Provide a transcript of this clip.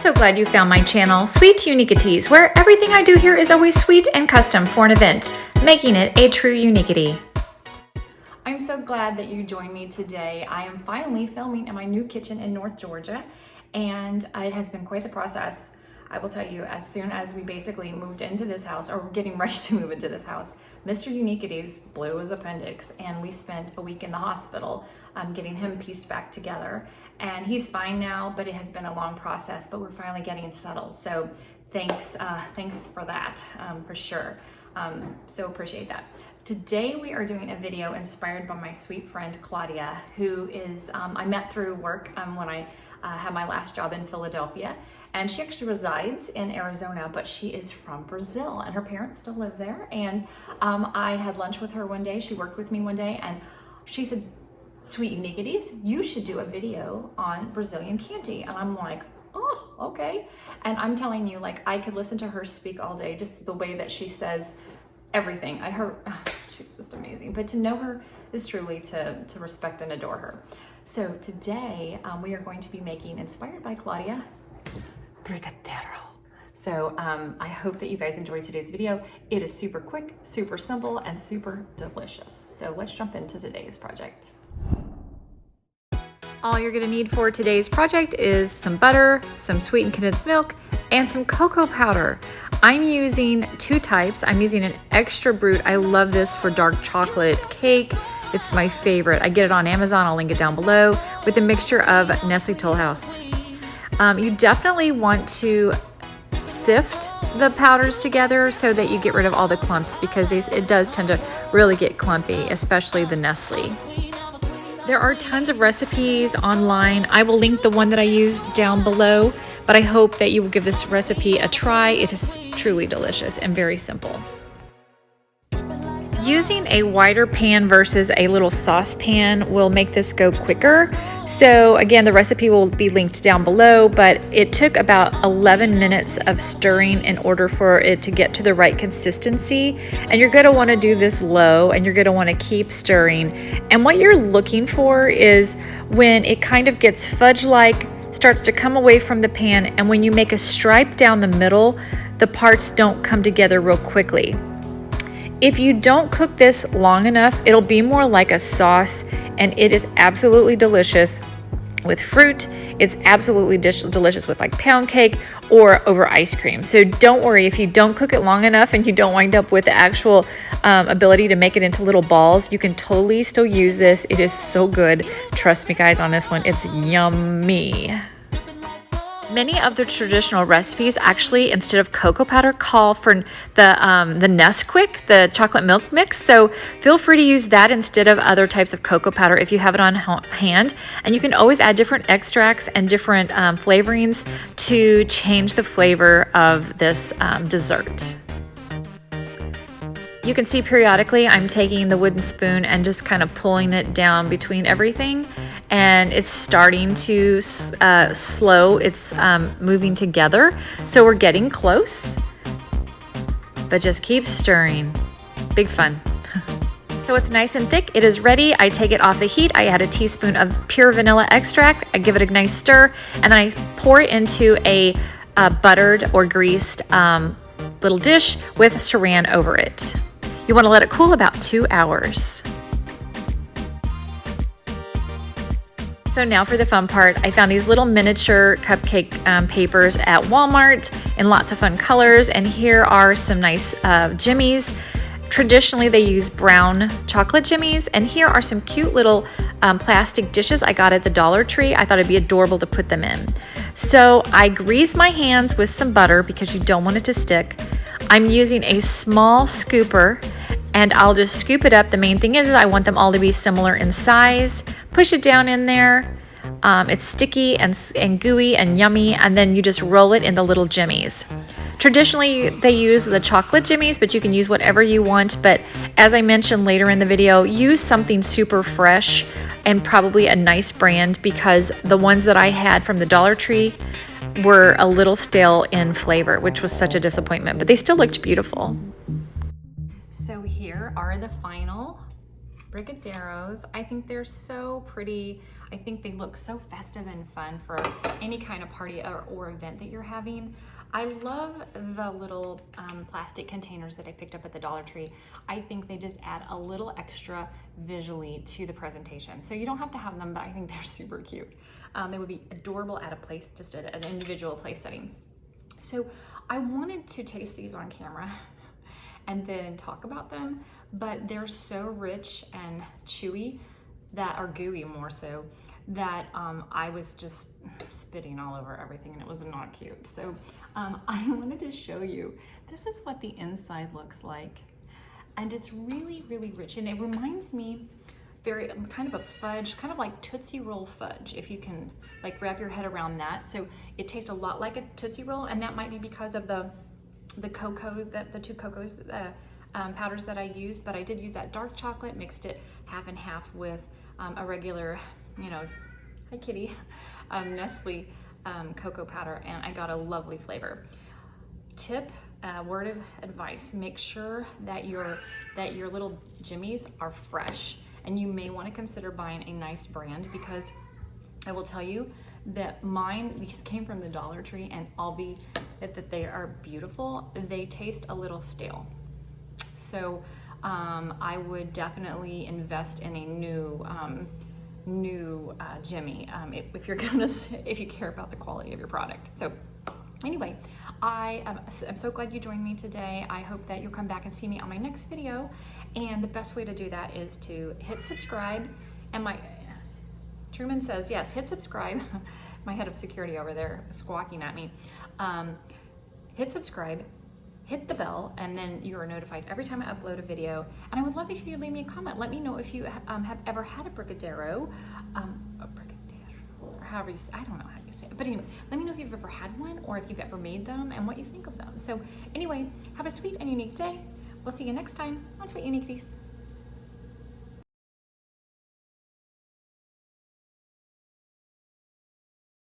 so glad you found my channel, Sweet Uniqueities, where everything I do here is always sweet and custom for an event, making it a true Uniqueity. I'm so glad that you joined me today. I am finally filming in my new kitchen in North Georgia, and it has been quite the process. I will tell you, as soon as we basically moved into this house, or we're getting ready to move into this house, Mr. Uniqueities blew his appendix, and we spent a week in the hospital getting him pieced back together. And he's fine now, but it has been a long process, but we're finally getting settled. So thanks for that, for sure. So appreciate that. Today we are doing a video inspired by my sweet friend Claudia, who is, I met through work when I had my last job in Philadelphia. And she actually resides in Arizona, but she is from Brazil, and her parents still live there. And I had lunch with her one day. She worked with me one day, and she said, "Sweet Uniqueities, you should do a video on Brazilian candy." And I'm like, oh, okay. And I'm telling you, like, I could listen to her speak all day, just the way that she says everything. She's just amazing. But to know her is truly to respect and adore her. So today we are going to be making, inspired by Claudia, Brigadeiro. So I hope that you guys enjoyed today's video. It is super quick, super simple, and super delicious. So let's jump into today's project. All you're gonna need for today's project is some butter, some sweetened condensed milk, and some cocoa powder. I'm using two types. I'm using an extra brut. I love this for dark chocolate cake. It's my favorite. I get it on Amazon. I'll link it down below, with a mixture of Nesquick Toll House. You definitely want to sift the powders together so that you get rid of all the clumps, because it does tend to really get clumpy, especially the Nestle. There are tons of recipes online. I will link the one that I used down below, but I hope that you will give this recipe a try. It is truly delicious and very simple. Using a wider pan versus a little saucepan will make this go quicker. So again, the recipe will be linked down below, but it took about 11 minutes of stirring in order for it to get to the right consistency. And you're gonna wanna do this low, and you're gonna wanna keep stirring. And what you're looking for is when it kind of gets fudge-like, starts to come away from the pan, and when you make a stripe down the middle, the parts don't come together real quickly. If you don't cook this long enough, it'll be more like a sauce, and it is absolutely delicious with fruit. It's absolutely delicious with like pound cake or over ice cream. So don't worry if you don't cook it long enough and you don't wind up with the actual ability to make it into little balls. You can totally still use this. It is so good. Trust me guys on this one, it's yummy. Many of the traditional recipes actually, instead of cocoa powder, call for the Nesquick, the chocolate milk mix. So feel free to use that instead of other types of cocoa powder if you have it on hand. And you can always add different extracts and different flavorings to change the flavor of this dessert. You can see periodically I'm taking the wooden spoon and just kind of pulling it down between everything, and it's starting to slow. It's moving together, so we're getting close, but just keep stirring. Big fun. So it's nice and thick. It is ready. I take it off the heat. I add a teaspoon of pure vanilla extract. I give it a nice stir, and then I pour it into a buttered or greased little dish with saran over it. You want to let it cool about 2 hours. So now for the fun part. I found these little miniature cupcake papers at Walmart in lots of fun colors, and here are some nice jimmies. Traditionally they use brown chocolate jimmies, and here are some cute little plastic dishes I got at the Dollar Tree. I thought it'd be adorable to put them in. So I grease my hands with some butter because you don't want it to stick. I'm using a small scooper, and I'll just scoop it up. The main thing is I want them all to be similar in size. Push it down in there. It's sticky and gooey and yummy, and then you just roll it in the little jimmies. Traditionally, they use the chocolate jimmies, but you can use whatever you want. But as I mentioned later in the video, use something super fresh and probably a nice brand, because the ones that I had from the Dollar Tree were a little stale in flavor, which was such a disappointment, but they still looked beautiful. So here are the final Brigadeiros. I think they're so pretty. I think they look so festive and fun for any kind of party or event that you're having. I love the little plastic containers that I picked up at the Dollar Tree. I think they just add a little extra visually to the presentation. So you don't have to have them, but I think they're super cute. They would be adorable at a place, just at an individual place setting. So I wanted to taste these on camera and then talk about them, but they're so rich and chewy, that are gooey more so, that I was just spitting all over everything, and it was not cute. So I wanted to show you, this is what the inside looks like. And it's really, really rich. And it reminds me very kind of a fudge, kind of like Tootsie Roll fudge, if you can like wrap your head around that. So it tastes a lot like a Tootsie Roll, and that might be because of the cocoa, the two cocos, powders that I used. But I did use that dark chocolate, mixed it half and half with a regular, you know, hi kitty, Nestle cocoa powder, and I got a lovely flavor. Tip, word of advice, make sure that your little jimmies are fresh, and you may want to consider buying a nice brand, because I will tell you that these came from the Dollar Tree, and albeit that they are beautiful, they taste a little stale. So I would definitely invest in a new Jimmy if you care about the quality of your product. So anyway, I'm so glad you joined me today. I hope that you'll come back and see me on my next video. And the best way to do that is to hit subscribe. And Truman says, yes, hit subscribe. My head of security over there squawking at me. Hit subscribe, hit the bell, and then you are notified every time I upload a video. And I would love if you leave me a comment. Let me know if you have ever had a Brigadeiro, or however you say, I don't know how you say it. But anyway, let me know if you've ever had one, or if you've ever made them, and what you think of them. So anyway, have a sweet and unique day. We'll see you next time on Sweet Uniqueities.